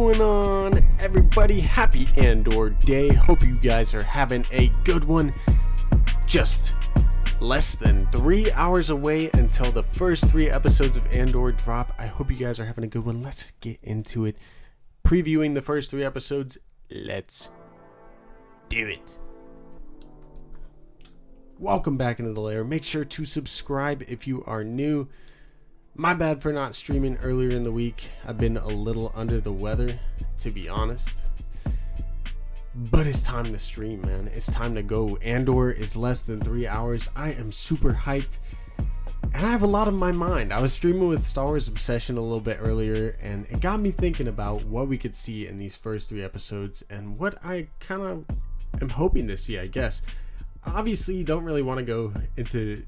going on, everybody? Happy Andor Day. Hope you guys are having a good one. Just less than 3 hours away until the first 3 episodes of Andor drop. I hope you guys are having a good one. Let's get into it. Previewing the first 3 episodes. Let's do it. Welcome back into the lair. Make sure to subscribe if you are new. My bad for not streaming earlier in the week. I've been a little under the weather, to be honest. But it's time to stream, man. It's time to go. Andor is less than 3 hours. I am super hyped. And I have a lot on my mind. I was streaming with Star Wars Obsession a little bit earlier, and it got me thinking about what we could see in these first 3 episodes and what I kind of am hoping to see, I guess. Obviously, you don't really want to go into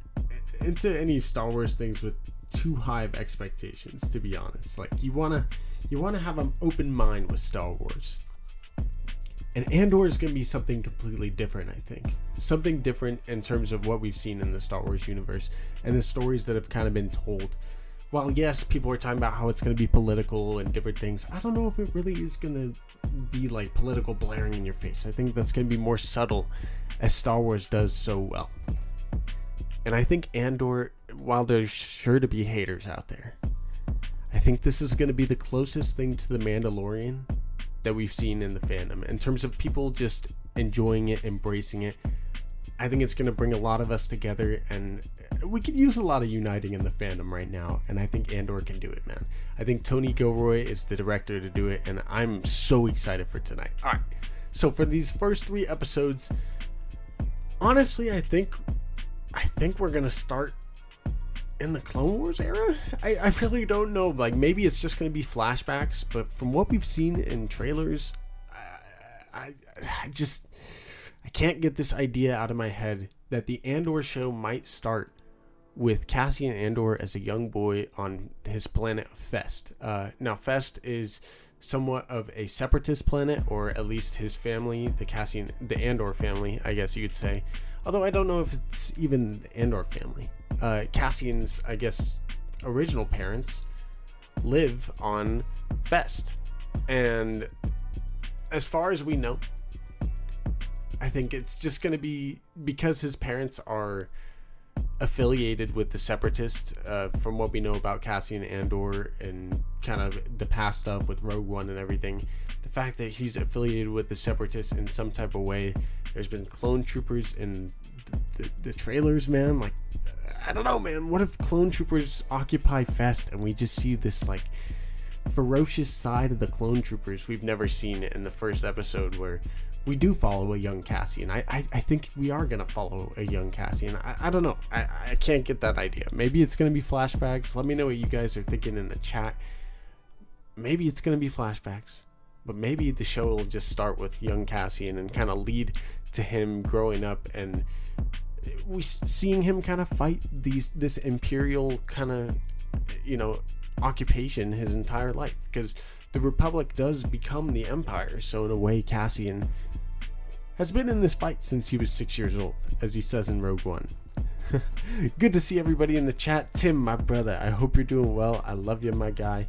any Star Wars things with too high of expectations, to be honest. Like, you want to have an open mind with Star Wars. And Andor is going to be something completely different, I think. Something different in terms of what we've seen in the Star Wars universe and the stories that have kind of been told. While, yes, people are talking about how it's going to be political and different things, I don't know if it really is going to be like political blaring in your face. I think that's going to be more subtle, as Star Wars does so well. And I think Andor, while there's sure to be haters out there, I think this is going to be the closest thing to the Mandalorian that we've seen in the fandom. In terms of people just enjoying it, embracing it, I think it's going to bring a lot of us together, and we could use a lot of uniting in the fandom right now, and I think Andor can do it, man. I think Tony Gilroy is the director to do it, and I'm so excited for tonight. Alright, so for these first 3 episodes, honestly, I think we're going to start in the Clone Wars era. I really don't know. Like, maybe it's just going to be flashbacks, but from what we've seen in trailers, I can't get this idea out of my head that the Andor show might start with Cassian Andor as a young boy on his planet Fest. Now, Fest is somewhat of a separatist planet, or at least his family, the Andor family, I guess you could say. Although I don't know if it's even the Andor family. Cassian's, I guess, original parents live on Fest. And as far as we know, I think it's just going to be because his parents are affiliated with the separatists, from what we know about Cassian Andor and kind of the past stuff with Rogue One and everything. The fact that he's affiliated with the separatists in some type of way. There's been clone troopers in the trailers, man. Like, I don't know, man. What if clone troopers occupy Fest and we just see this like ferocious side of the clone troopers we've never seen in the first episode, where we do follow a young Cassian. I think we are going to follow a young Cassian. I don't know. I can't get that idea. Maybe it's going to be flashbacks. Let me know what you guys are thinking in the chat. Maybe it's going to be flashbacks, but maybe the show will just start with young Cassian and kind of lead to him growing up and we seeing him kind of fight this imperial kind of, occupation his entire life, because the Republic does become the Empire. So in a way, Cassian has been in this fight since he was 6 years old, as he says in Rogue One. Good to see everybody in the chat. Tim, my brother, I hope you're doing well. I love you, my guy.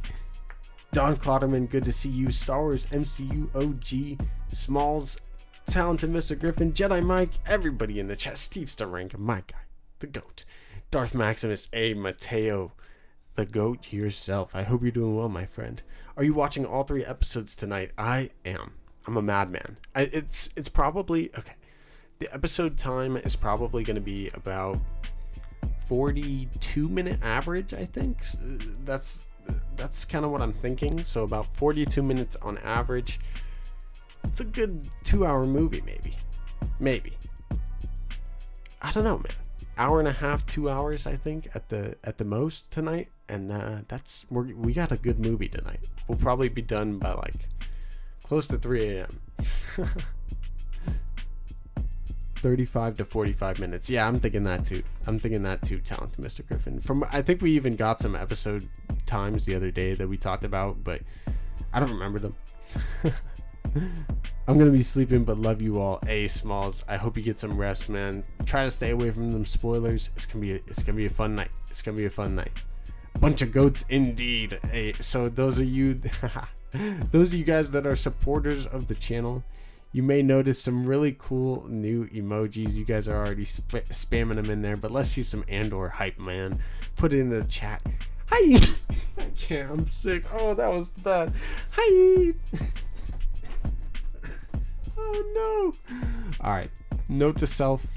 Don Clotterman, good to see you. Star Wars MCU OG, Smalls, Talented Mr. Griffin, Jedi Mike, everybody in the chat. Steve Staranka, my guy, the GOAT. Darth Maximus, A. Mateo, the GOAT yourself. I hope you're doing well, my friend. Are you watching all 3 episodes tonight? I am. I'm a madman. It's probably, okay, the episode time is probably going to be about 42-minute average, I think. That's kind of what I'm thinking. So about 42 minutes on average. It's a good 2-hour movie, maybe. I don't know, man. Hour and a half, 2 hours, I think, at the most tonight, and we got a good movie tonight. We'll probably be done by like close to 3 a.m. 35 to 45 minutes. Yeah, I'm thinking that too. Talented Mr. Griffin. I think we even got some episode times the other day that we talked about, but I don't remember them. I'm gonna be sleeping, but love you all. A. Smalls, I hope you get some rest, man. Try to stay away from them spoilers. It's gonna be a fun night. Bunch of goats indeed. Hey, so those are you. Those of you guys that are supporters of the channel, you may notice some really cool new emojis. You guys are already spamming them in there, but let's see some Andor hype, man. Put it in the chat. Hi. I can't. I'm sick. Oh, that was bad. Hi. Oh no. All right. Note to self.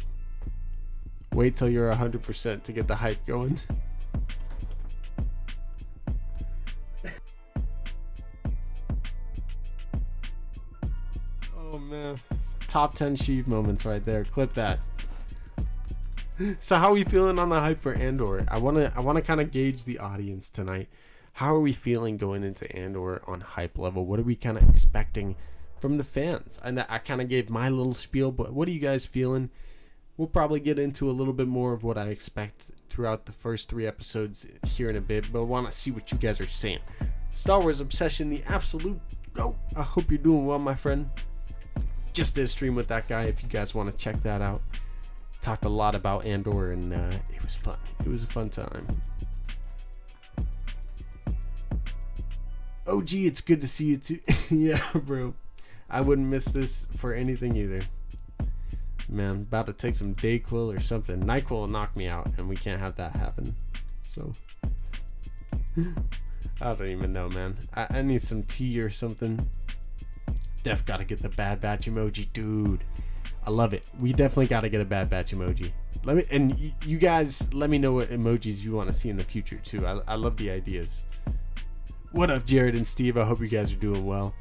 Wait till you're 100% to get the hype going. Oh man. Top 10 Sheev moments right there. Clip that. So how are we feeling on the hype for Andor? I wanna kind of gauge the audience tonight. How are we feeling going into Andor on hype level? What are we kind of expecting from the fans? And I kind of gave my little spiel, but what are you guys feeling? We'll probably get into a little bit more of what I expect throughout the first 3 episodes here in a bit, but I want to see what you guys are saying. Star Wars Obsession, the absolute GOAT. I hope you're doing well, my friend. Just did a stream with that guy if you guys want to check that out. Talked a lot about Andor, and it was fun. It was a fun time. OG, it's good to see you too. Yeah, bro. I wouldn't miss this for anything either. Man, about to take some Dayquil or something. NyQuil will knock me out, and we can't have that happen. So, I don't even know, man. I need some tea or something. Def gotta get the Bad Batch emoji, dude. I love it. We definitely gotta get a Bad Batch emoji. You guys let me know what emojis you want to see in the future too. I love the ideas. What up, Jared and Steve? I hope you guys are doing well.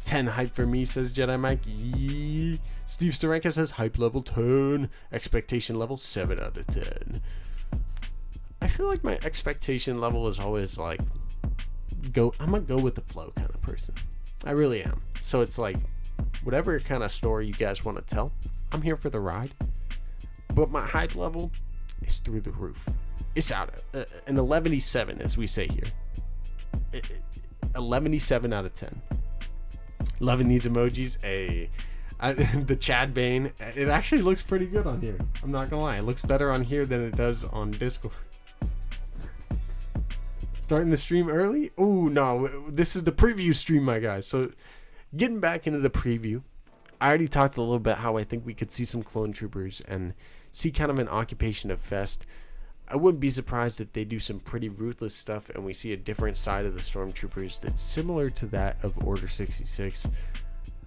10 hype for me, says Jedi Mike. Yee. Steve Starenka says hype level 10, expectation level 7 out of 10. I feel like my expectation level is always like I'm a go with the flow kind of person. I really am. So it's like whatever kind of story you guys want to tell, I'm here for the ride. But my hype level is through the roof. It's out an 11-7, as we say here. 11-7 out of 10. Loving these emojis. The Chad Bane, it actually looks pretty good on here. I'm not gonna lie, it looks better on here than it does on Discord. Starting the stream early? Oh no, this is the preview stream, my guys. So getting back into the preview, I already talked a little bit how I think we could see some clone troopers and see kind of an occupation of Fest. I wouldn't be surprised if they do some pretty ruthless stuff and we see a different side of the stormtroopers that's similar to that of Order 66.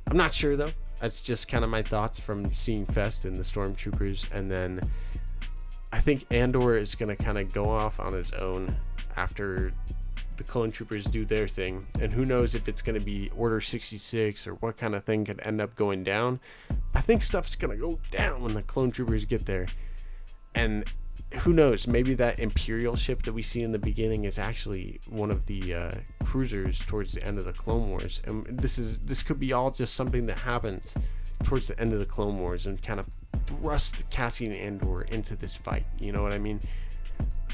I'm not sure though. That's just kind of my thoughts from seeing Fest and the stormtroopers. And then I think Andor is going to kind of go off on his own after the clone troopers do their thing. And who knows if it's going to be Order 66 or what kind of thing could end up going down. I think stuff's going to go down when the clone troopers get there. And who knows, maybe that Imperial ship that we see in the beginning is actually one of the cruisers towards the end of the Clone Wars. And this could be all just something that happens towards the end of the Clone Wars and kind of thrust Cassian Andor into this fight. You know what I mean?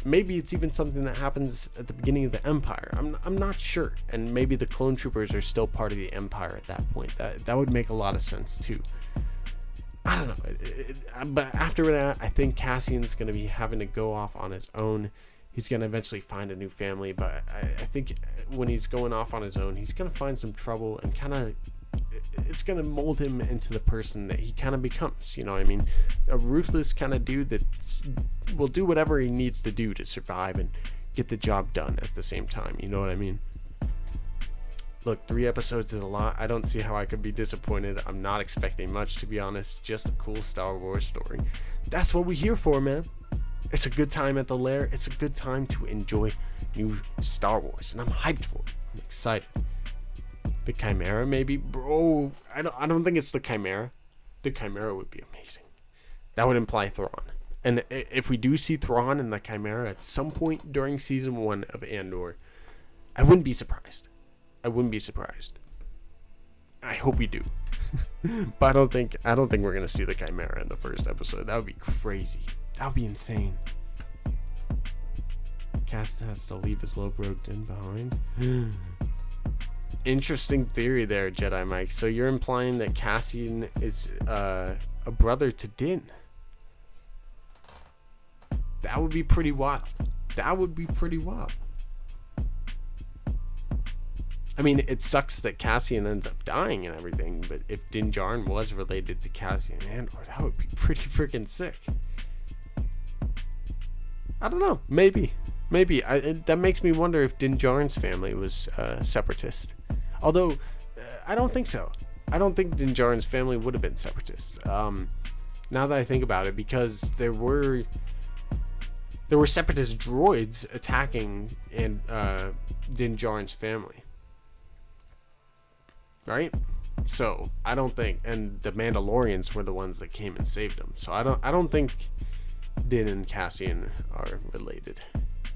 Maybe it's even something that happens at the beginning of the Empire. I'm not sure. And maybe the clone troopers are still part of the Empire at that point. That would make a lot of sense too. I don't know, but after that, I think Cassian's going to be having to go off on his own. He's going to eventually find a new family, but I think when he's going off on his own, he's going to find some trouble and kind of, it's going to mold him into the person that he kind of becomes. You know what I mean? A ruthless kind of dude that will do whatever he needs to do to survive and get the job done at the same time. You know what I mean? Look, 3 episodes is a lot. I don't see how I could be disappointed. I'm not expecting much, to be honest. Just a cool Star Wars story. That's what we're here for, man. It's a good time at the lair. It's a good time to enjoy new Star Wars, and I'm hyped for it. I'm excited. The Chimera, maybe? Bro, I don't think it's the Chimera. The Chimera would be amazing. That would imply Thrawn. And if we do see Thrawn and the Chimera at some point during Season 1 of Andor, I wouldn't be surprised. I wouldn't be surprised. I hope we do. But I don't think we're gonna see the Chimera in the first episode. That would be crazy. That would be insane. Cass has to leave his low-broke Din behind. Interesting theory there, Jedi Mike. So you're implying that Cassian is a brother to Din. That would be pretty wild. That would be pretty wild. I mean, it sucks that Cassian ends up dying and everything, but if Din Djarin was related to Cassian Andor, that would be pretty freaking sick. I don't know. Maybe. That makes me wonder if Din Djarin's family was separatist. Although, I don't think so. I don't think Din Djarin's family would have been separatists. Now that I think about it, because there were separatist droids attacking Din Djarin's family. Right? So I don't think, and the Mandalorians were the ones that came and saved them. So I don't think Din and Cassian are related.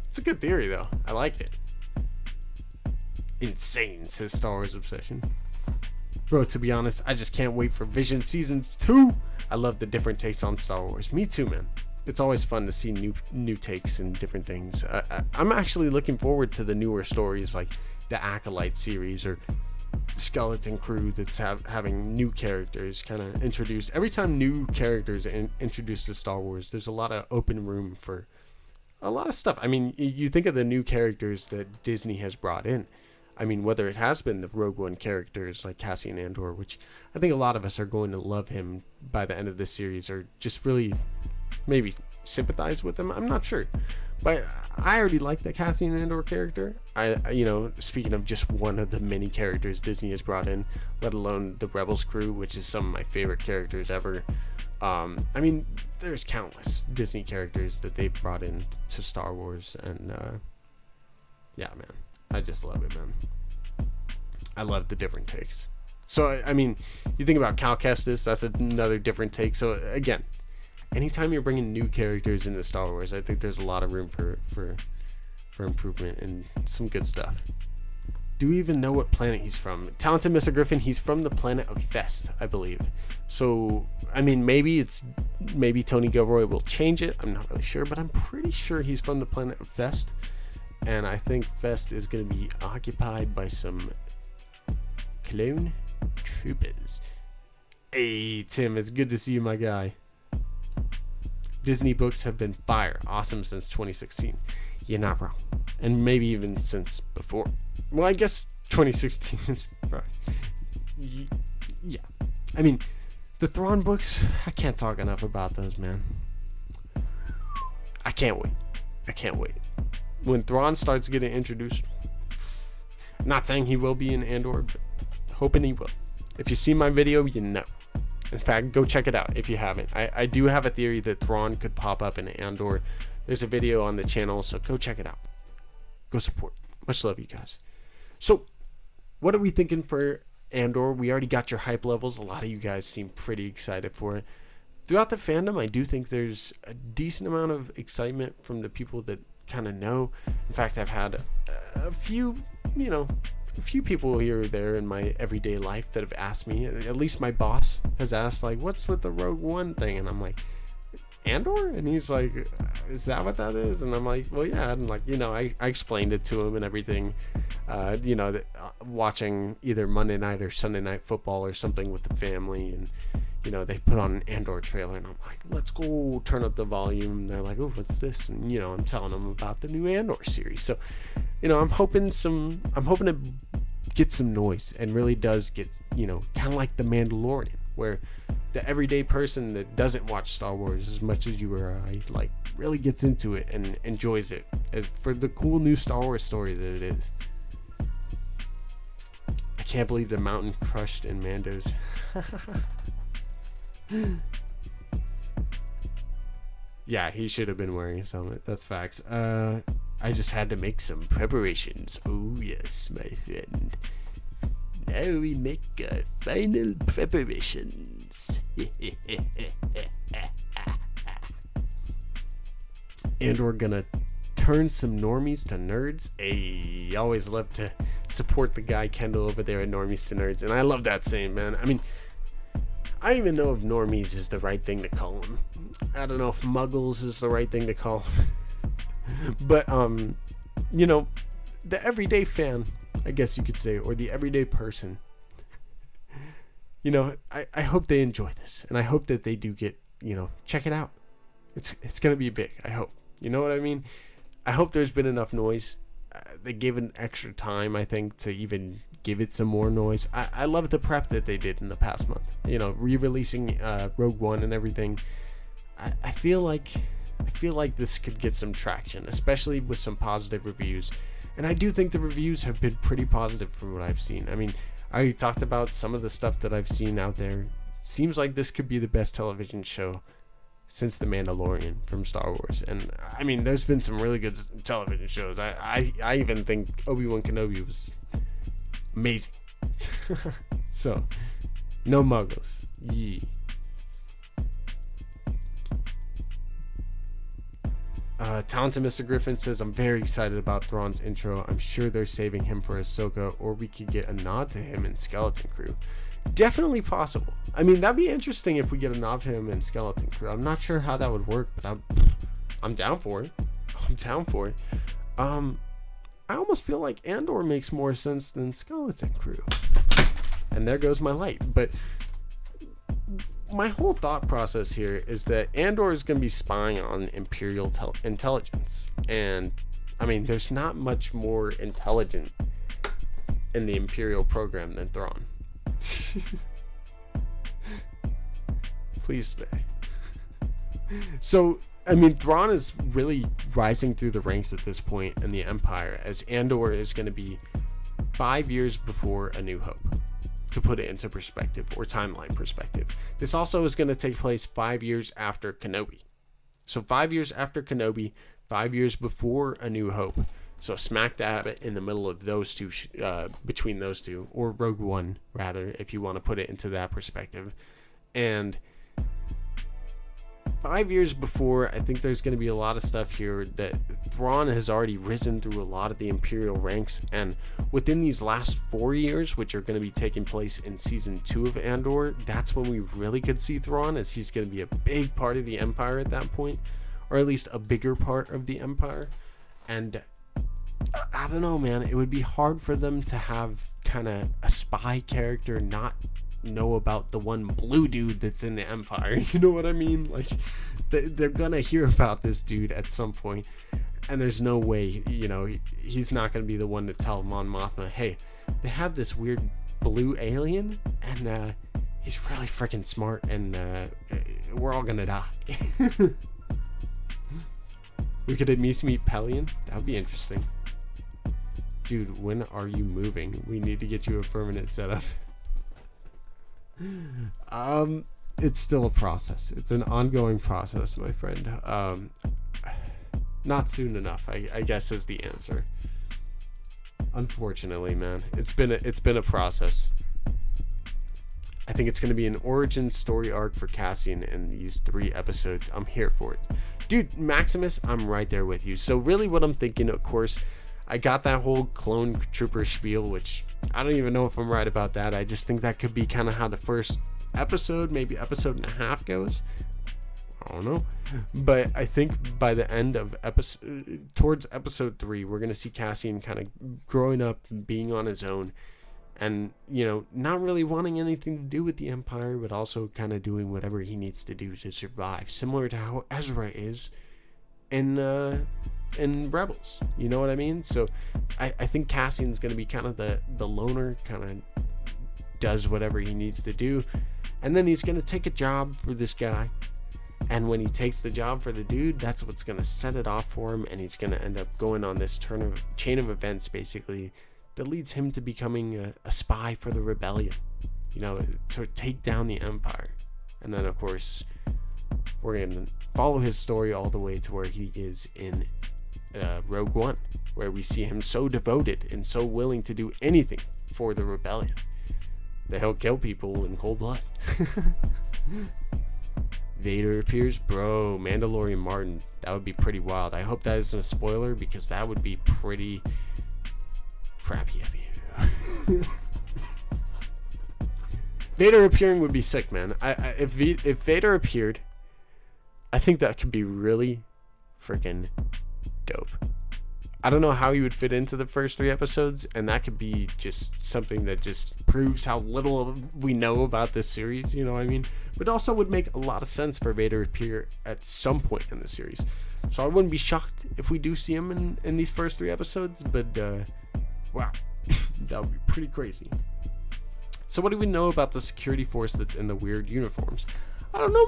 It's a good theory though. I like it. Insane, says Star Wars Obsession. Bro, to be honest, I just can't wait for Vision Seasons 2. I love the different takes on Star Wars. Me too, man. It's always fun to see new takes and different things. I'm actually looking forward to the newer stories like the Acolyte series or Skeleton Crew that's having new characters kind of introduced. Every time new characters are introduced to Star Wars, there's a lot of open room for a lot of stuff. I mean, you think of the new characters that Disney has brought in. I mean, whether it has been the Rogue One characters like Cassian Andor, which I think a lot of us are going to love him by the end of this series, or just really maybe sympathize with him. I'm not sure. But I already like the Cassian Andor character. Speaking of just one of the many characters Disney has brought in, let alone the Rebels crew, which is some of my favorite characters ever. I mean, there's countless Disney characters that they've brought in to Star Wars, and yeah, man, I just love it, man. I love the different takes. So, I mean, you think about Cal Kestis, that's another different take. So, again, anytime you're bringing new characters into Star Wars, I think there's a lot of room for improvement and some good stuff. Do we even know what planet he's from? Talented Mr. Griffin, he's from the planet of Fest, I believe. So, I mean, maybe Tony Gilroy will change it. I'm not really sure, but I'm pretty sure he's from the planet of Fest. And I think Fest is going to be occupied by some clone troopers. Hey, Tim, it's good to see you, my guy. Disney books have been fire, awesome since 2016. You're not wrong. And maybe even since before. Well, I guess 2016 is right. Yeah. I mean, the Thrawn books, I can't talk enough about those, man. I can't wait. When Thrawn starts getting introduced, not saying he will be in Andor, but hoping he will. If you see my video, you know. In fact, go check it out if you haven't. I do have a theory that Thrawn could pop up in Andor. There's a video on the channel, so go check it out. Go support. Much love, you guys. So, what are we thinking for Andor? We already got your hype levels. A lot of you guys seem pretty excited for it. Throughout the fandom, I do think there's a decent amount of excitement from the people that kind of know. In fact, I've had a few people here or there in my everyday life that have asked me, at least my boss has asked, like, what's with the Rogue One thing? And I'm like, Andor? And he's like, is that what that is? And I'm like, well, yeah. And like, I explained it to him and everything. Watching either Monday night or Sunday night football or something with the family, and they put on an Andor trailer, and I'm like, let's go turn up the volume. And they're like, oh, what's this? And I'm telling them about the new Andor series. So I'm hoping to get some noise, and really does get kind of like the Mandalorian, where the everyday person that doesn't watch Star Wars as much as you or I, like, really gets into it and enjoys it for the cool new Star Wars story that it is. I can't believe the mountain crushed in Mando's. Yeah, he should have been wearing a helmet. That's facts. I just had to make some preparations. Oh yes, my friend. Now we make our final preparations. And we're gonna turn some normies to nerds. Hey, always love to support the guy Kendall over there at Normies to Nerds, and I love that saying, man. I mean, I don't even know if normies is the right thing to call them. I don't know if muggles is the right thing to call them. But the everyday fan, I guess you could say, or the everyday person, I hope they enjoy this, and I hope that they do get, check it out. It's gonna be big, I hope. You know what I mean? I hope there's been enough noise. They gave it extra time, I think, to even give it some more noise. I love the prep that they did in the past month. You know, re-releasing Rogue One and everything. I feel like this could get some traction, especially with some positive reviews. And I do think the reviews have been pretty positive from what I've seen. I mean, I already talked about some of the stuff that I've seen out there. Seems like this could be the best television show since The Mandalorian from Star Wars. And I mean, there's been some really good television shows. I even think Obi-Wan Kenobi was amazing. So, no muggles. Yee. Talented Mr. Griffin says, I'm very excited about Thrawn's intro. I'm sure they're saving him for Ahsoka, or we could get a nod to him in Skeleton Crew. Definitely possible. I mean, that'd be interesting if we get a nod to him in Skeleton Crew. I'm not sure how that would work, but I'm down for it. I almost feel like Andor makes more sense than Skeleton Crew. And there goes my light. But my whole thought process here is that Andor is going to be spying on Imperial intelligence. And, I mean, there's not much more intelligent in the Imperial program than Thrawn. Please stay. So, I mean, Thrawn is really rising through the ranks at this point in the Empire, as Andor is going to be 5 years before A New Hope, to put it into perspective, or timeline perspective. This also is going to take place 5 years after Kenobi. So 5 years after Kenobi, 5 years before A New Hope. So smack dab in the middle of those two, between those two, or Rogue One, rather, if you want to put it into that perspective. And 5 years before, I think there's going to be a lot of stuff here that Thrawn has already risen through a lot of the Imperial ranks. And within these last 4 years, which are going to be taking place in Season 2 of Andor, that's when we really could see Thrawn, as he's going to be a big part of the Empire at that point, or at least a bigger part of the Empire. And I don't know, man. It would be hard for them to have kind of a spy character not know about the one blue dude that's in the Empire. You know what I mean? Like, they're gonna hear about this dude at some point, and there's no way, you know, he's not gonna be the one to tell Mon Mothma, hey, they have this weird blue alien, and he's really freaking smart, and we're all gonna die. We could at least meet Pelion. That would be interesting. Dude, when are you moving? We need to get you a permanent setup. It's still a process. It's an ongoing process, my friend. Not soon enough, I guess, is the answer. Unfortunately, man, it's been a process. I think it's going to be an origin story arc for Cassian in these 3 episodes. I'm here for it. Dude, Maximus, I'm right there with you. So really what I'm thinking, of course, I got that whole clone trooper spiel, which I don't even know if I'm right about that. I just think that could be kind of how the first episode, maybe episode and a half goes. I don't know. But I think by the end of towards episode 3, we're going to see Cassian kind of growing up and being on his own. And, you know, not really wanting anything to do with the Empire, but also kind of doing whatever he needs to do to survive. Similar to how Ezra is in Rebels. You know what I mean? So I think Cassian's going to be kind of the loner, kind of does whatever he needs to do. And then he's going to take a job for this guy. And when he takes the job for the dude, that's what's going to set it off for him. And he's going to end up going on this chain of events, basically, that leads him to becoming a spy for the rebellion, you know, to take down the Empire. And then, of course, we're going to follow his story all the way to where he is in Rogue One, where we see him so devoted and so willing to do anything for the rebellion that he'll kill people in cold blood. Vader appears, bro. Mandalorian Martin, that would be pretty wild. I hope that isn't a spoiler, because that would be pretty crappy of you. Vader appearing would be sick, man. If Vader appeared, I think that could be really freaking dope. I don't know how he would fit into the first 3 episodes, and that could be just something that just proves how little we know about this series, you know what I mean? But also would make a lot of sense for Vader to appear at some point in the series. So I wouldn't be shocked if we do see him in these first 3 episodes, but wow, that would be pretty crazy. So what do we know about the security force that's in the weird uniforms? I don't know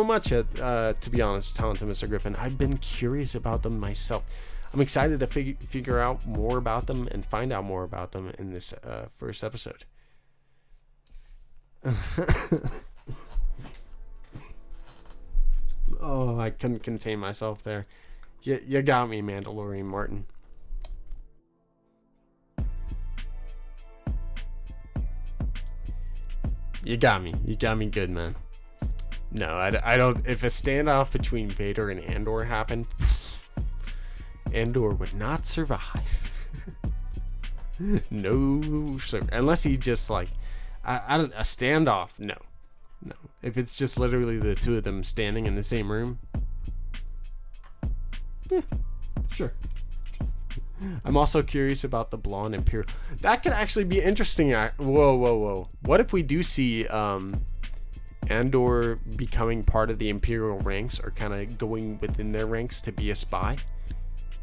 much. To be honest, talented Mr. Griffin. I've been curious about them myself. I'm excited to figure out more about them and find out more about them in this first episode. Oh, I couldn't contain myself there. You got me, Mandalorian Martin. You got me good, man. No, I don't. If a standoff between Vader and Andor happened, Andor would not survive. No, sir. Unless he just like, I don't, a standoff. No. If it's just literally the two of them standing in the same room, yeah, sure. I'm also curious about the blonde Imperial. That could actually be interesting. Whoa. What if we do see Andor becoming part of the Imperial ranks, or kind of going within their ranks to be a spy?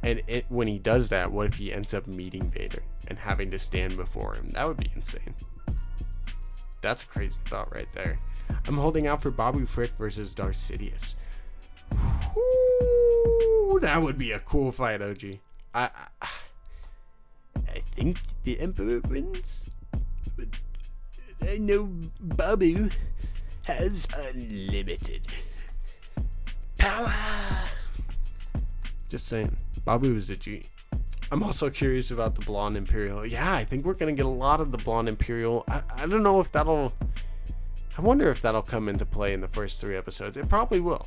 And when he does that, what if he ends up meeting Vader and having to stand before him? That would be insane. That's a crazy thought right there. I'm holding out for Babu Frick versus Darth Sidious. Ooh, that would be a cool fight, OG. I think the Emperor wins, but I know Babu has unlimited power. Just saying, Babu is a G. I'm also curious about the blonde Imperial. Yeah, I think we're gonna get a lot of the blonde Imperial. I don't know if that'll. I wonder if that'll come into play in the first 3 episodes. It probably will.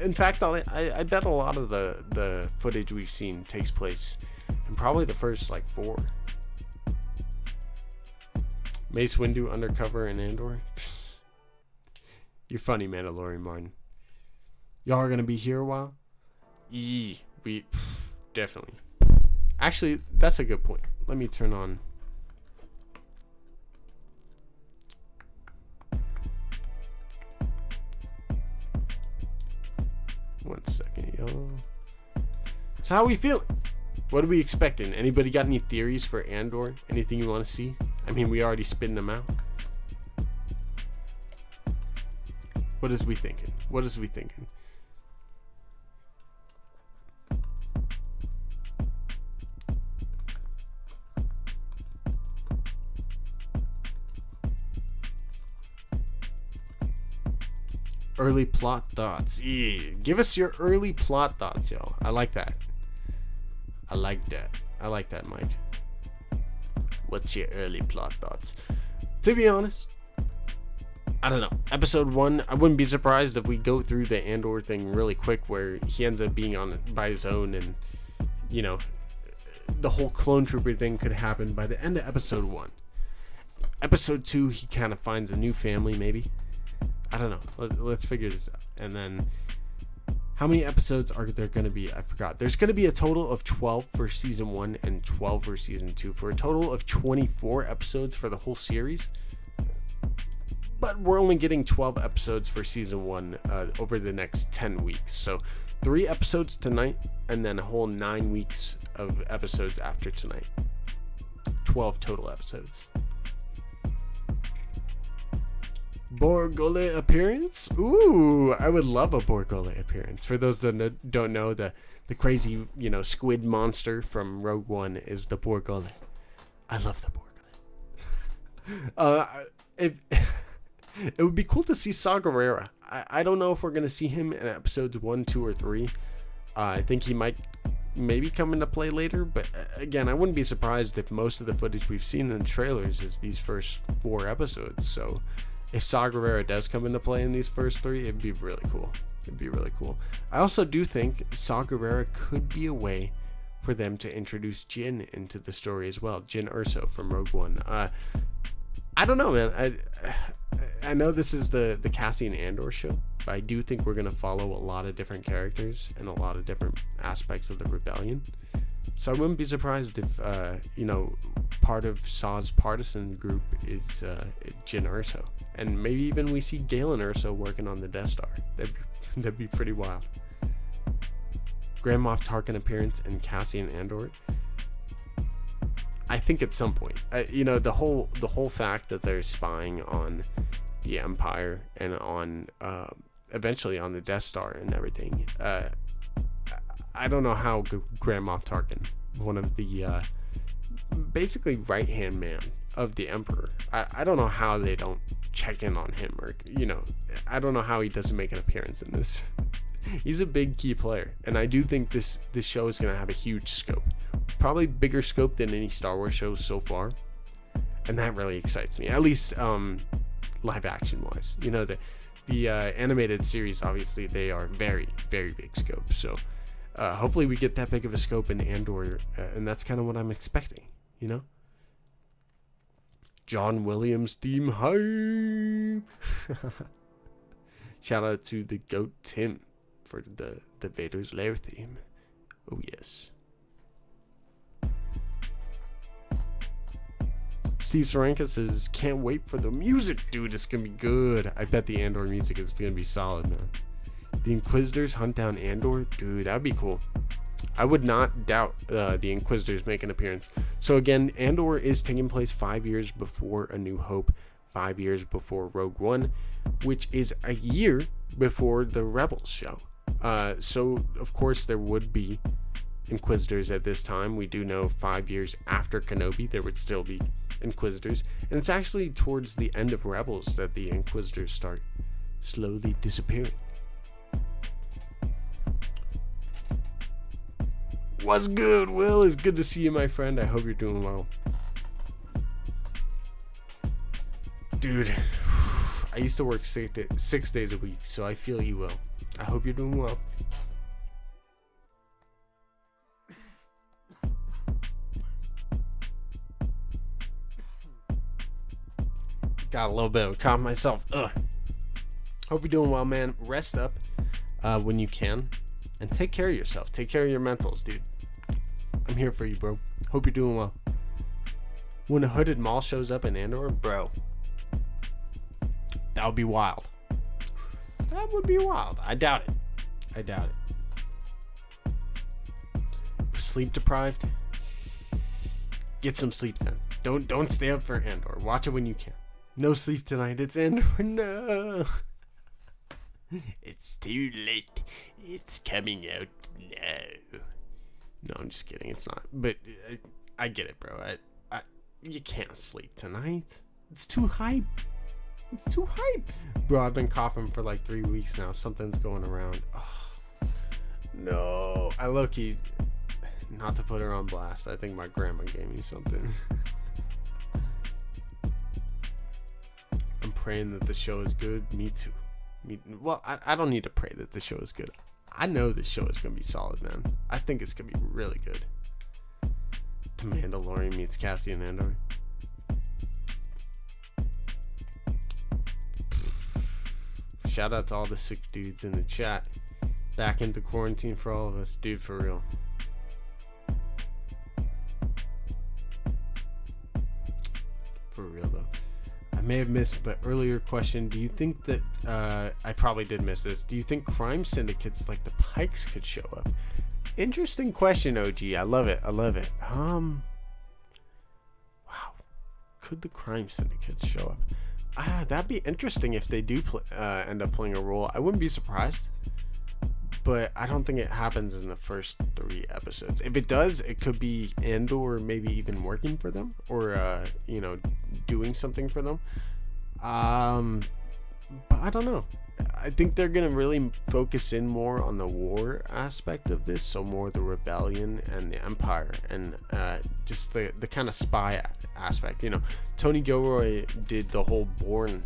In fact, I bet a lot of the footage we've seen takes place in probably the first like 4. Mace Windu undercover in Andor. You're funny, Mandalorian Martin. Y'all are gonna be here a while. We definitely. Actually, that's a good point. Let me turn on. One second, y'all. So how we feeling? What are we expecting? Anybody got any theories for Andor? Anything you want to see? I mean, we already spitting them out. What is we thinking? Early plot thoughts. Yeah. Give us your early plot thoughts, y'all. I like that. I like that, Mike. What's your early plot thoughts? To be honest, I don't know. Episode 1, I wouldn't be surprised if we go through the Andor thing really quick, where he ends up being on by his own, and you know, the whole clone trooper thing could happen by the end of episode 1. Episode 2, he kind of finds a new family, maybe. I don't know. Let's figure this out. And then, how many episodes are there going to be? I forgot. There's going to be a total of 12 for season 1 and 12 for season 2, for a total of 24 episodes for the whole series. But we're only getting 12 episodes for season 1 over the next 10 weeks. So 3 episodes tonight, and then a whole 9 weeks of episodes after tonight. 12 total episodes. Borgole appearance? Ooh, I would love a Borgole appearance. For those that don't know, the crazy, squid monster from Rogue One is the Borgole. I love the Borgole. It would be cool to see Saw Gerrera. I don't know if we're going to see him in episodes 1, 2, or 3. I think he might maybe come into play later, but again, I wouldn't be surprised if most of the footage we've seen in the trailers is these first 4 episodes. So if Saw Gerrera does come into play in these first 3, it'd be really cool. I also do think Saw Gerrera could be a way for them to introduce Jyn into the story as well. Jyn Erso from Rogue One. I don't know, man. I know this is the Cassian Andor show, but I do think we're going to follow a lot of different characters and a lot of different aspects of the rebellion. So I wouldn't be surprised if, part of Saw's partisan group is Jyn Erso. And maybe even we see Galen Erso working on the Death Star. That'd be pretty wild. Grand Moff Tarkin appearance and Cassian Andor. I think at some point, the whole fact that they're spying on the Empire and on eventually on the Death Star and everything. I don't know how Grand Moff Tarkin, one of the basically right-hand man of the Emperor, I don't know how they don't check in on him, or I don't know how he doesn't make an appearance in this. He's a big key player, and I do think this show is going to have a huge scope, probably bigger scope than any Star Wars shows so far, and that really excites me, at least live action wise. The animated series, obviously they are very, very big scope, so hopefully we get that big of a scope in Andor, and that's kind of what I'm expecting. John Williams theme hype. Shout out to the GOAT Tim for the Vader's Lair theme. Oh yes. Steve Saranka says, can't wait for the music, dude. It's gonna be good. I bet the Andor music is gonna be solid, man. The Inquisitors hunt down Andor, dude. That'd be cool. I would not doubt the Inquisitors make an appearance. So again, Andor is taking place 5 years before A New Hope, 5 years before Rogue One, which is a year before the Rebels show. So of course there would be Inquisitors at this time. We do know 5 years after Kenobi there would still be Inquisitors, and it's actually towards the end of Rebels that the Inquisitors start slowly disappearing. What's good, Will? It's good to see you, my friend. I hope you're doing well. Dude, I used to work 6 days a week, so I feel you, Will. I hope you're doing well. Got a little bit of a cough myself. Ugh. Hope you're doing well, man. Rest up when you can, and take care of yourself. Take care of your mentals, dude. I'm here for you, bro. Hope you're doing well. When a hooded Maul shows up in Andor, bro, that would be wild. That would be wild. I doubt it. Sleep deprived? Get some sleep then. Don't stay up for Andor. Watch it when you can. No sleep tonight. It's Andor. No. It's too late. It's coming out now. No, I'm just kidding. It's not. But I get it, bro. You can't sleep tonight. It's too hype. Bro, I've been coughing for like 3 weeks now. Something's going around. Oh, no. I low-key, not to put her on blast, I think my grandma gave me something. I'm praying that the show is good. Me too. Well, I don't need to pray that the show is good. I know this show is going to be solid, man. I think it's going to be really good. The Mandalorian meets Cassian Andor. Shout out to all the sick dudes in the chat. Back into quarantine for all of us. Dude, for real. For real, though. I may have missed, but earlier question, do you think that, I probably did miss this, do you think crime syndicates like the Pikes could show up? Interesting question, OG. I love it. Wow. Could the crime syndicates show up? That'd be interesting if they do end up playing a role. I wouldn't be surprised, but I don't think it happens in the first 3 episodes. If it does, it could be Andor maybe even working for them, or doing something for them. But I don't know. I think they're gonna really focus in more on the war aspect of this, so more the rebellion and the Empire, and just the kind of spy aspect. Tony Gilroy did the whole Bourne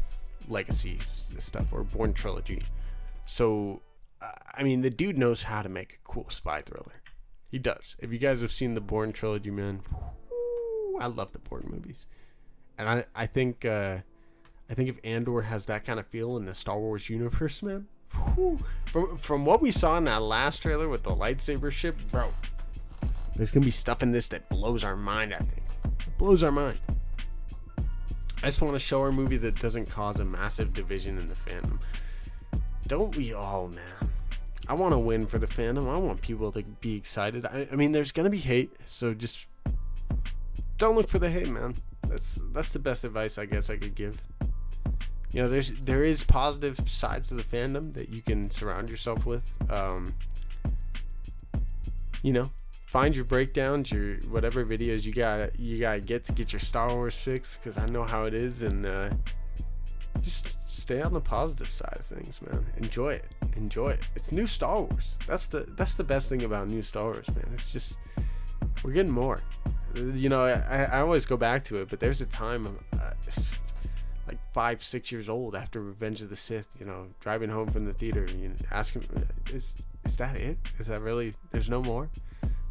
legacy stuff, or Bourne trilogy, so I mean, the dude knows how to make a cool spy thriller. He does. If you guys have seen the Bourne trilogy, man, I love the Bourne movies, and I think if Andor has that kind of feel in the Star Wars universe, man, from what we saw in that last trailer with the lightsaber ship, bro, There's gonna be stuff in this that blows our mind. I think it blows our mind. I just want to show our movie that doesn't cause a massive division in the fandom. Don't we all, man? I want to win for the fandom. I want people to be excited. I mean, there's gonna be hate, so just don't look for the hate, man. That's the best advice I guess I could give. You know, there is positive sides to the fandom that you can surround yourself with. You know, find your breakdowns, your whatever videos you gotta get to get your Star Wars fix, because I know how it is, and just stay on the positive side of things, man. Enjoy it. It's new Star Wars. That's the best thing about new Star Wars, man. It's just we're getting more. You know, I always go back to it, but there's a time like 5-6 years old after Revenge of the Sith, you know, driving home from the theater, you know, asking, is that it? Is that really, there's no more?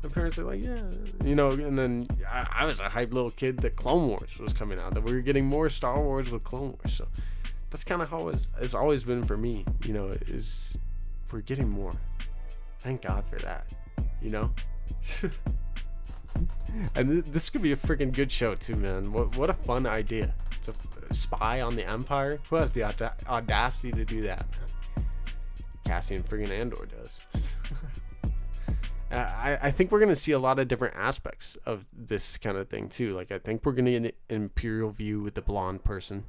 My parents are like, yeah, you know, and then I was a hype little kid that Clone Wars was coming out, that we were getting more Star Wars with Clone Wars. So that's kind of how it's always been for me, you know, is we're getting more. Thank God for that, you know? And this could be a freaking good show too, man. What a fun idea to spy on the Empire. Who has the audacity to do that, man? Cassian friggin' Andor does. I think we're gonna see a lot of different aspects of this kind of thing too. Like, I think we're gonna get an Imperial view with the blonde person.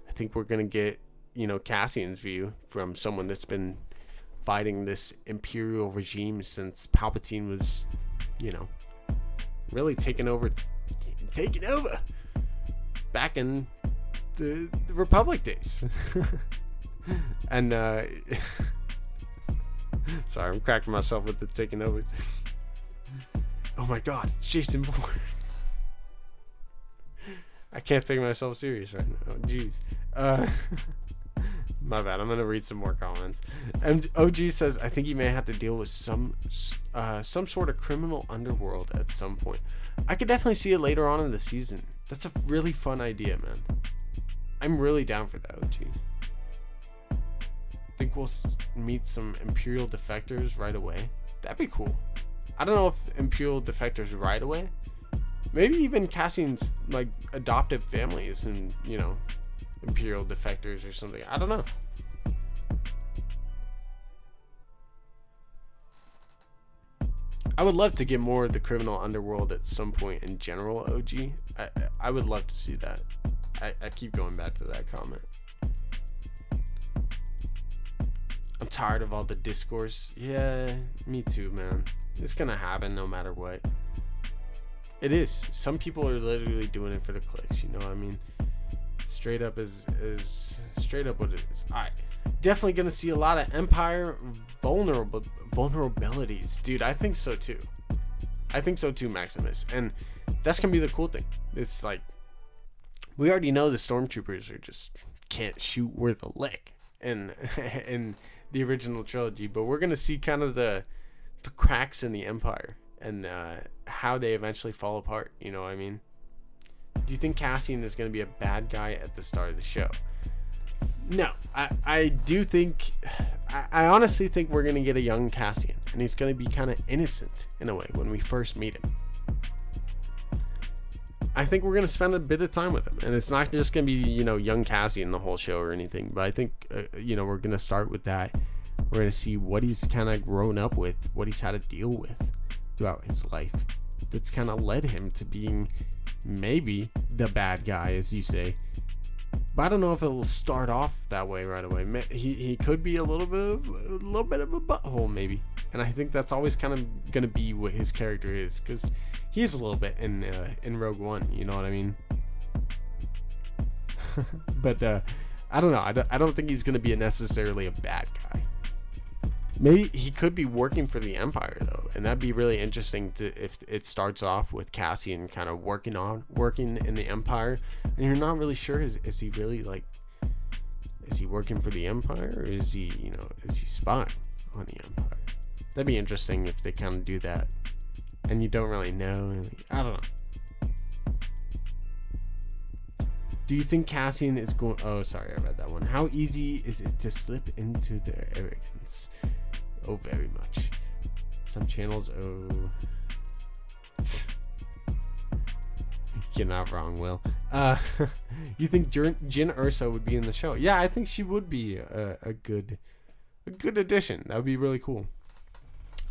I think we're gonna get, you know, Cassian's view from someone that's been fighting this Imperial regime since Palpatine was, you know, really taking over back in the Republic days. And sorry, I'm cracking myself with the taking over. Oh my God, it's Jason Bourne. I can't take myself serious right now. Oh, jeez. My bad. I'm gonna read some more comments. And OG says, I think he may have to deal with some sort of criminal underworld at some point. I could definitely see it later on in the season. That's a really fun idea, man. I'm really down for that, OG. I think we'll meet some Imperial defectors right away. That'd be cool. I don't know if Imperial defectors right away. Maybe even Cassian's like adoptive families and, you know, Imperial defectors or something. I don't know. I would love to get more of the criminal underworld at some point in general, OG. I would love to see that. I keep going back to that comment. I'm tired of all the discourse. Yeah, me too, man. It's gonna happen no matter what. It is. Some people are literally doing it for the clicks, you know what I mean? Straight up is straight up what it is. Alright. Definitely gonna see a lot of Empire vulnerabilities. Dude, I think so too. I think so too, Maximus. And that's gonna be the cool thing. It's like, we already know the stormtroopers are just can't shoot worth a lick in the original trilogy, but we're gonna see kind of the cracks in the Empire and how they eventually fall apart, you know what I mean? Do you think Cassian is going to be a bad guy at the start of the show? No, I do think, I honestly think we're going to get a young Cassian, and he's going to be kind of innocent in a way when we first meet him. I think we're going to spend a bit of time with him, and it's not just going to be, you know, young Cassian the whole show or anything, but I think, you know, we're going to start with that. We're going to see what he's kind of grown up with, what he's had to deal with throughout his life that's kind of led him to being maybe the bad guy, as you say. But I don't know if it'll start off that way right away. He could be a little bit of a butthole, maybe. And I think that's always kind of going to be what his character is, because he is a little bit in Rogue One, you know what I mean? But I don't know. I don't think he's going to be necessarily a bad guy. Maybe he could be working for the Empire though, and that'd be really interesting to if it starts off with Cassian kind of working in the Empire, and you're not really sure is he really like, is he working for the Empire, or is he, you know, is he spying on the Empire? That'd be interesting if they kind of do that, and you don't really know. I don't know. Do you think Cassian is going? Oh, sorry, I read that one. How easy is it to slip into their arrogance? Oh, very much. Some channels, oh. You're not wrong, Will. You think Jyn Erso would be in the show? Yeah, I think she would be a good addition. That would be really cool.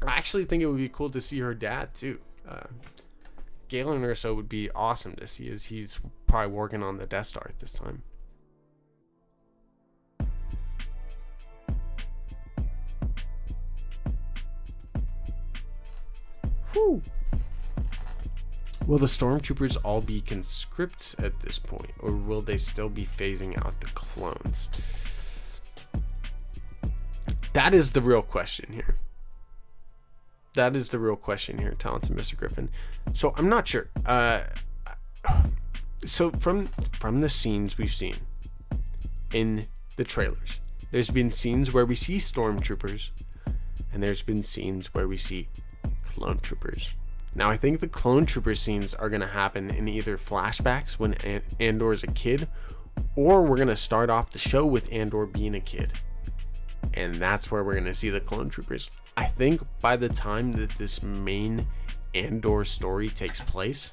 I actually think it would be cool to see her dad too. Galen Erso would be awesome to see, as he's probably working on the Death Star at this time. Whew. Will the stormtroopers all be conscripts at this point, or will they still be phasing out the clones? That is the real question here. That is the real question here, talented Mr. Griffin. So I'm not sure. So from the scenes we've seen in the trailers, there's been scenes where we see stormtroopers, and there's been scenes where we see clone troopers. Now, I think the clone trooper scenes are going to happen in either flashbacks when Andor is a kid, or we're going to start off the show with Andor being a kid. And that's where we're going to see the clone troopers. I think by the time that this main Andor story takes place,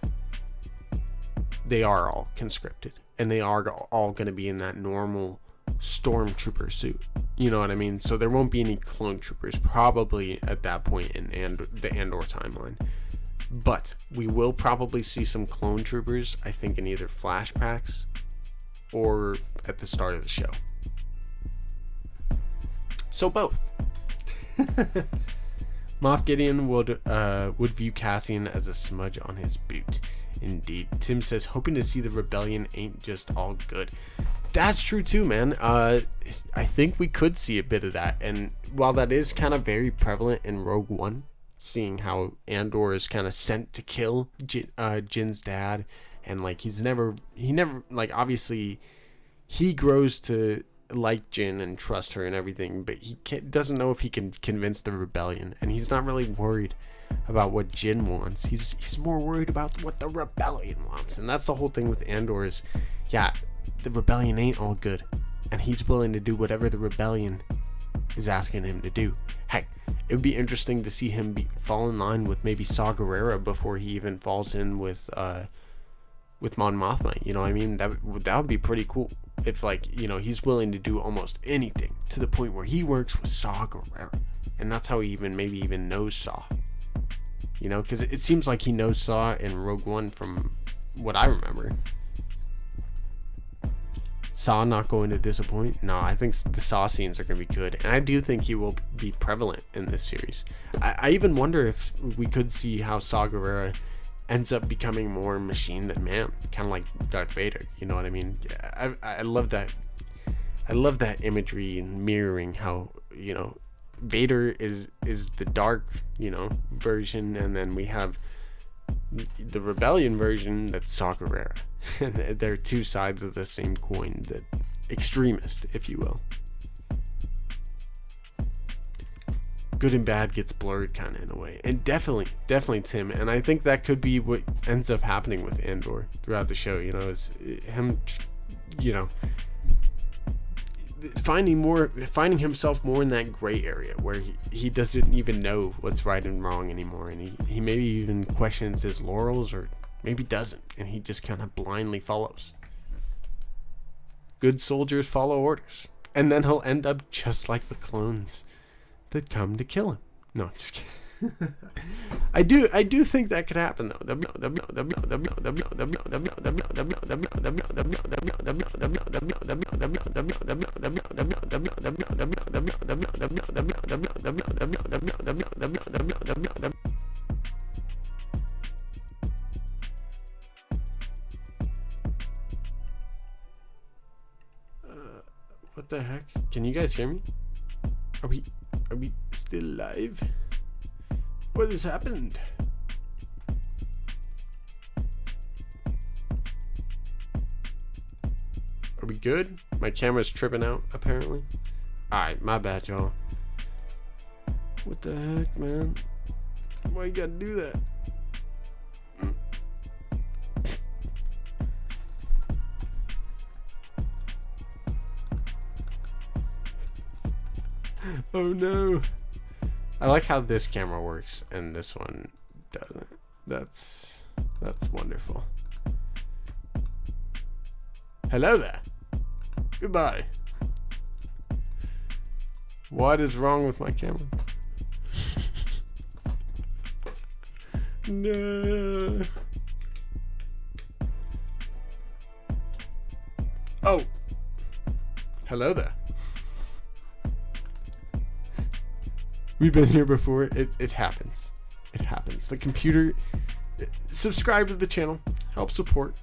they are all conscripted. And they are all going to be in that normal stormtrooper suit. You know what I mean? So there won't be any clone troopers probably at that point in the Andor timeline. But we will probably see some clone troopers, I think, in either flashbacks or at the start of the show. So both. Moff Gideon would view Cassian as a smudge on his boot. Indeed. Tim says, hoping to see the rebellion ain't just all good. That's true too, man. I think we could see a bit of that. And while that is kind of very prevalent in Rogue One, seeing how Andor is kind of sent to kill Jin's dad, and like he never like, obviously he grows to like Jyn and trust her and everything, but he doesn't know if he can convince the rebellion, and he's not really worried about what Jyn wants. He's more worried about what the rebellion wants. And that's the whole thing with Andor is, yeah, the rebellion ain't all good, and he's willing to do whatever the rebellion is asking him to do. Heck, it would be interesting to see him fall in line with maybe Saw Gerrera before he even falls in with Mon Mothma. You know what I mean? That would be pretty cool if, like, you know, he's willing to do almost anything to the point where he works with Saw Gerrera, and that's how he maybe even knows Saw. You know, because it seems like he knows Saw in Rogue One from what I remember. Saw not going to disappoint? No, I think the Saw scenes are going to be good. And I do think he will be prevalent in this series. I even wonder if we could see how Saw Gerrera ends up becoming more machine than man. Kind of like Darth Vader. You know what I mean? I love that. I love that imagery and mirroring how, you know, Vader is the dark, you know, version. And then we have the rebellion version that's Saw Gerrera. And they're two sides of the same coin, the extremist, if you will. Good and bad gets blurred kind of in a way. And definitely Tim, and I think that could be what ends up happening with Andor throughout the show, you know, is him, you know, finding himself more in that gray area where he doesn't even know what's right and wrong anymore, and he maybe even questions his laurels, or maybe doesn't, and he just kind of blindly follows. Good soldiers follow orders, and then he'll end up just like the clones that come to kill him. No, I'm just kidding. I do think that could happen though. What the heck? Can you guys hear me? Are we still live? What has happened? Are we good? My camera's tripping out, apparently. Alright, my bad, y'all. What the heck, man? Why you gotta do that? Oh no. I like how this camera works and this one doesn't. That's wonderful. Hello there. Goodbye. What is wrong with my camera? No. Oh. Hello there. We've been here before. It happens. It happens. The computer. Subscribe to the channel. Help support.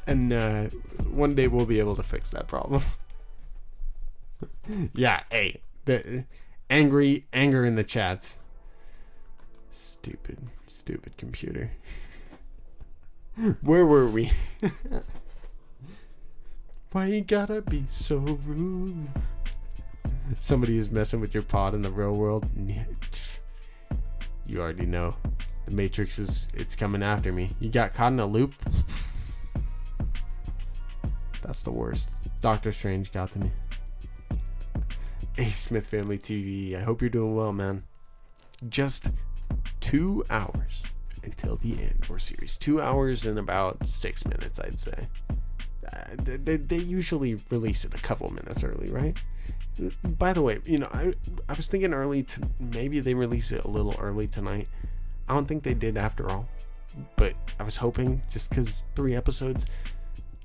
And one day we'll be able to fix that problem. Yeah, hey. The anger in the chats. Stupid computer. Where were we? Why you gotta be so rude? Somebody is messing with your pod in the real world. You already know. The Matrix it's coming after me. You got caught in a loop? That's the worst. Doctor Strange got to me. Hey, Smith Family TV. I hope you're doing well, man. Just 2 hours until the Andor series. 2 hours and about 6 minutes, I'd say. They usually release it a couple minutes early, right? By the way, you know, I was thinking maybe they release it a little early tonight. I don't think they did after all, but I was hoping, just because 3 episodes.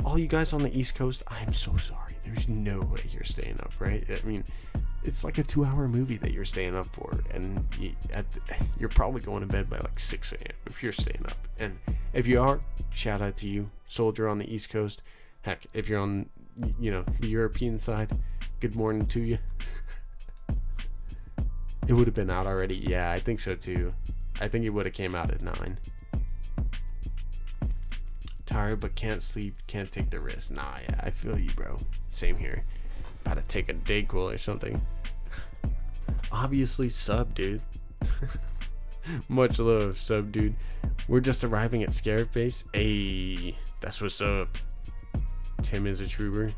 All you guys on the East Coast, I'm so sorry. There's no way you're staying up, right? I mean, it's like a 2-hour movie that you're staying up for, and you're probably going to bed by like 6 a.m. if you're staying up. And if you are, shout out to you, soldier on the East Coast. Heck, if you're on, you know, the European side, good morning to you. It would have been out already. Yeah, I think so too. I think it would have came out at 9. Tired but can't sleep, can't take the risk. Nah, yeah, I feel you, bro. Same here. About to take a Dayquil or something. Obviously, sub, dude. Much love, sub, dude. We're just arriving at Scarab Base. Ayy, that's what's up. Tim is a trooper.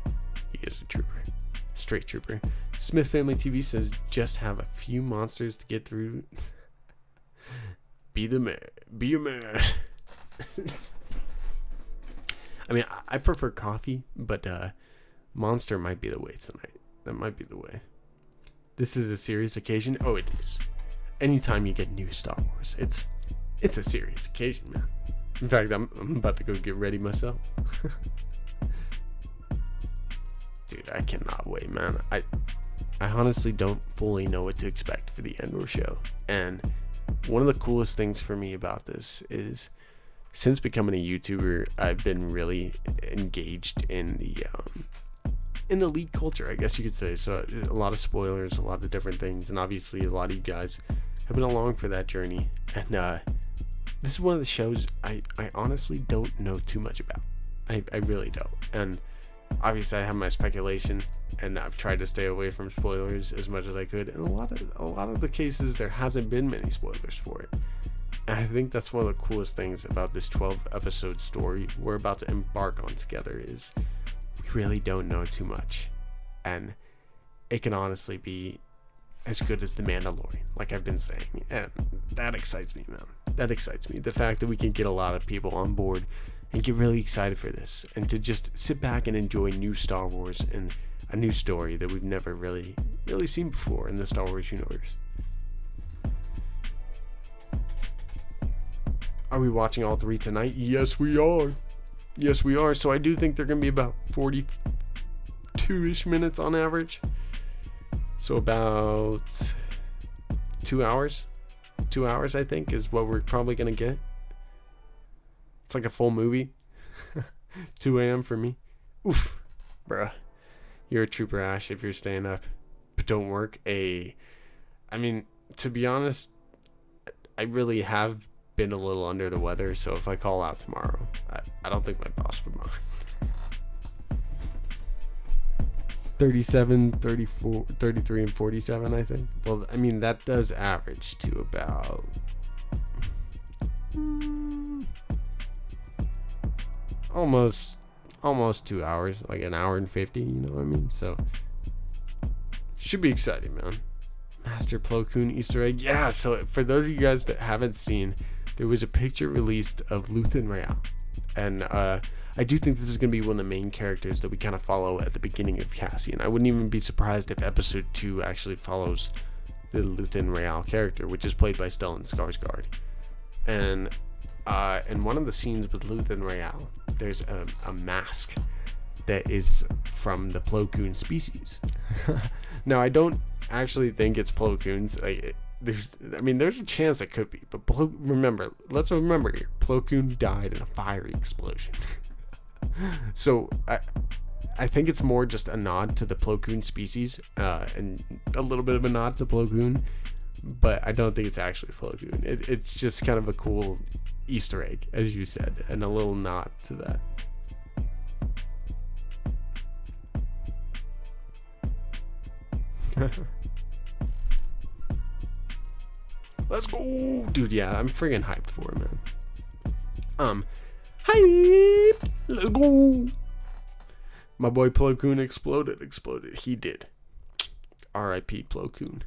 He is a trooper. Straight trooper. Smith Family TV says, just have a few monsters to get through. Be the man. Be a man. I mean, I prefer coffee, but Monster might be the way tonight. That might be the way. This is a serious occasion. Oh, it is. Anytime you get new Star Wars, it's a serious occasion, man. In fact, I'm about to go get ready myself. Dude, I cannot wait, man. I honestly don't fully know what to expect for the Andor show. And one of the coolest things for me about this is, since becoming a YouTuber, I've been really engaged in the league culture, I guess you could say. So a lot of spoilers, a lot of different things, and obviously a lot of you guys have been along for that journey. And this is one of the shows I honestly don't know too much about. I really don't. And obviously I have my speculation, and I've tried to stay away from spoilers as much as I could. And a lot of the cases, there hasn't been many spoilers for it. And I think that's one of the coolest things about this 12-episode story we're about to embark on together, is we really don't know too much. And it can honestly be as good as The Mandalorian, like I've been saying. And that excites me, man. That excites me. The fact that we can get a lot of people on board and get really excited for this, and to just sit back and enjoy new Star Wars and a new story that we've never really seen before in the Star Wars universe. Are we watching all 3 tonight? Yes, we are. Yes, we are. So I do think they're going to be about 42-ish minutes on average. So about 2 hours. 2 hours, I think, is what we're probably going to get. It's like a full movie. 2 a.m. for me. Oof. Bruh. You're a trooper, Ash, if you're staying up. But don't work. I mean, to be honest, I really have been a little under the weather, so if I call out tomorrow, I don't think my boss would mind. 37, 34, 33, and 47, I think. Well, I mean, that does average to about almost 2 hours, like an hour and 50, you know what I mean? So should be exciting, man. Master Plo Koon Easter egg. Yeah, so for those of you guys that haven't seen, there was a picture released of Luthen Rael, and I do think this is going to be one of the main characters that we kind of follow at the beginning of Cassian. I wouldn't even be surprised if episode 2 actually follows the Luthen Rael character, which is played by Stellan Skarsgård. And in one of the scenes with Luthen Rael, there's a mask that is from the Plo Koon species. Now, I don't actually think it's Plo Koon's. There's a chance it could be, but let's remember here, Plo Koon died in a fiery explosion. So I think it's more just a nod to the Plo Koon species, and a little bit of a nod to Plo Koon, but I don't think it's actually Plo Koon. It's just kind of a cool Easter egg, as you said, and a little nod to that. Let's go, dude. Yeah, I'm friggin' hyped for it, man. Hyped. Let's go. My boy Plo Koon exploded. He did. R.I.P. Plo Koon.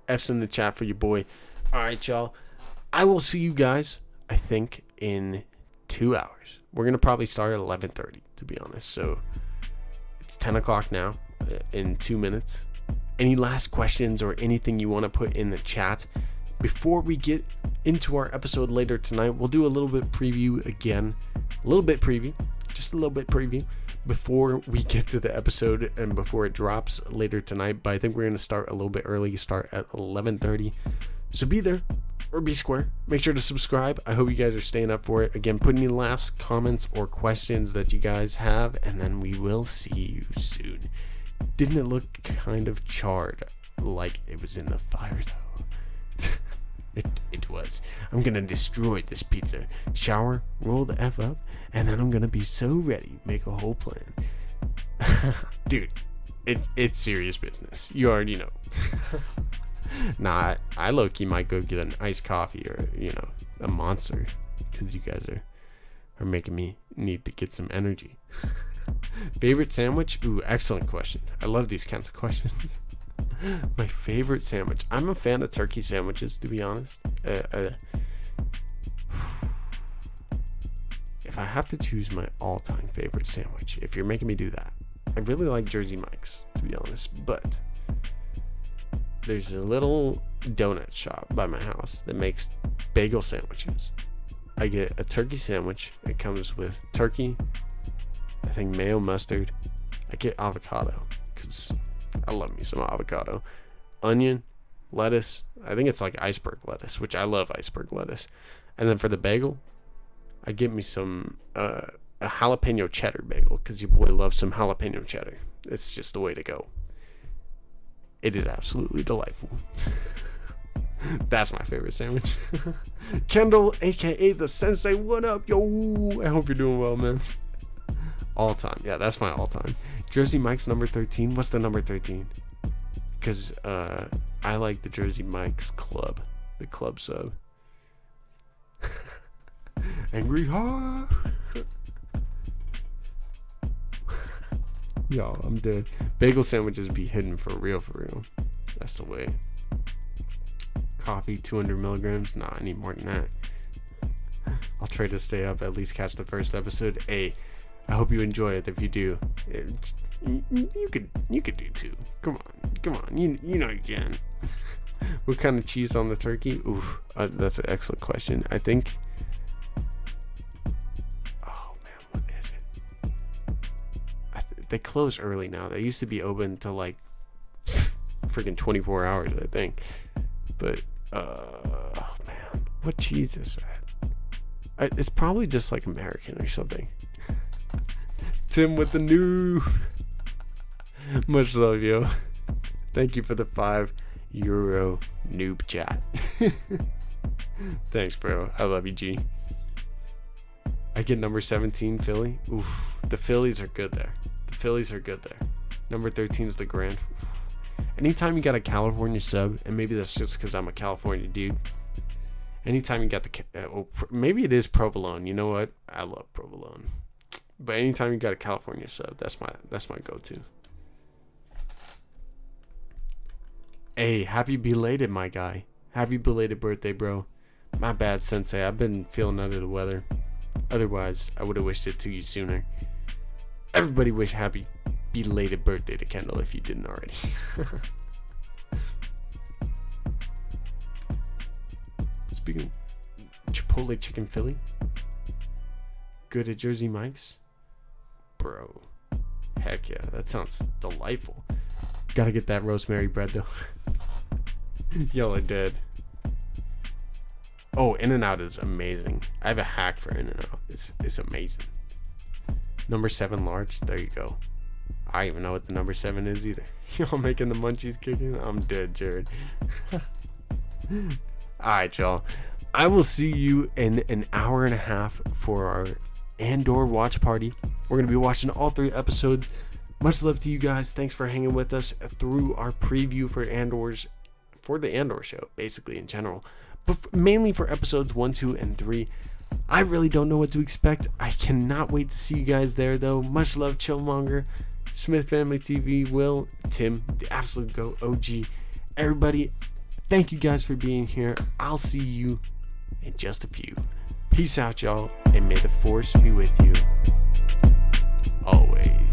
F's in the chat for your boy. All right, y'all. I will see you guys, I think, in 2 hours. We're gonna probably start at 11:30, to be honest. So it's 10 o'clock now. In 2 minutes. Any last questions or anything you want to put in the chat before we get into our episode later tonight? We'll do a little bit preview again, just a little bit preview before we get to the episode and before it drops later tonight. But I think we're going to start a little bit early, start at 11:30. So be there or be square. Make sure to subscribe. I hope you guys are staying up for it. Again, put any last comments or questions that you guys have, and then we will see you soon. Didn't it look kind of charred, like it was in the fire though? It was. I'm gonna destroy this pizza, shower, roll the F up, and then I'm gonna be so ready, make a whole plan. Dude, it's serious business. You already know. Nah, I low-key might go get an iced coffee or, a Monster, because you guys are making me need to get some energy. Favorite sandwich? Ooh, excellent question. I love these kinds of questions. My favorite sandwich. I'm a fan of turkey sandwiches, to be honest. If I have to choose my all-time favorite sandwich, if you're making me do that, I really like Jersey Mike's, to be honest. But there's a little donut shop by my house that makes bagel sandwiches. I get a turkey sandwich. It comes with turkey, I think mayo, mustard. I get avocado because I love me some avocado, onion, lettuce. I think it's like iceberg lettuce, which I love iceberg lettuce. And then for the bagel, I get me some a jalapeno cheddar bagel because your boy loves some jalapeno cheddar. It's just the way to go. It is absolutely delightful. That's my favorite sandwich. Kendall, aka the Sensei, what up, yo? I hope you're doing well, man. All time. Yeah, that's my all time. Jersey Mike's number 13. What's the number 13? Because I like the Jersey Mike's club. The club sub. Angry Heart. Yo, I'm dead. Bagel sandwiches be hidden for real, for real. That's the way. Coffee, 200 milligrams. Nah, I need more than that. I'll try to stay up, at least catch the first episode. Hey, I hope you enjoy it. If you do, you could do too. Come on. You know you can. What kind of cheese on the turkey? Oof, that's an excellent question. I think. Oh man, what is it? They close early now. They used to be open until like freaking 24 hours, I think. But oh man, what cheese is that? It's probably just like American or something. Tim with the new. Much love, yo. Thank you for the €5 noob chat. Thanks, bro. I love you, G. I get number 17, Philly. Oof, the Phillies are good there. Number 13 is the Grand. Anytime you got a California sub, and maybe that's just because I'm a California dude. Anytime you got maybe it is provolone. You know what? I love provolone. But anytime you got a California sub, that's my go-to. Hey, happy belated, my guy. Happy belated birthday, bro. My bad, Sensei. I've been feeling under the weather. Otherwise, I would have wished it to you sooner. Everybody wish happy belated birthday to Kendall if you didn't already. Speaking of Chipotle Chicken Philly, good at Jersey Mike's? Bro, heck yeah, that sounds delightful. Gotta get that rosemary bread though. Y'all are dead. Oh, In-N-Out is amazing. I have a hack for In-N-Out. It's amazing. Number 7 large. There you go. I don't even know what the number 7 is either. Y'all making the munchies kicking? I'm dead, Jared. Alright, y'all. I will see you in an hour and a half for our Andor watch party. We're going to be watching all 3 episodes. Much love to you guys. Thanks for hanging with us through our preview for the Andor show, basically in general. But mainly for episodes 1, 2, and 3. I really don't know what to expect. I cannot wait to see you guys there, though. Much love, Chillmonger, Smith Family TV, Will, Tim, the absolute GOAT, OG. Everybody, thank you guys for being here. I'll see you in just a few. Peace out, y'all, and may the Force be with you always.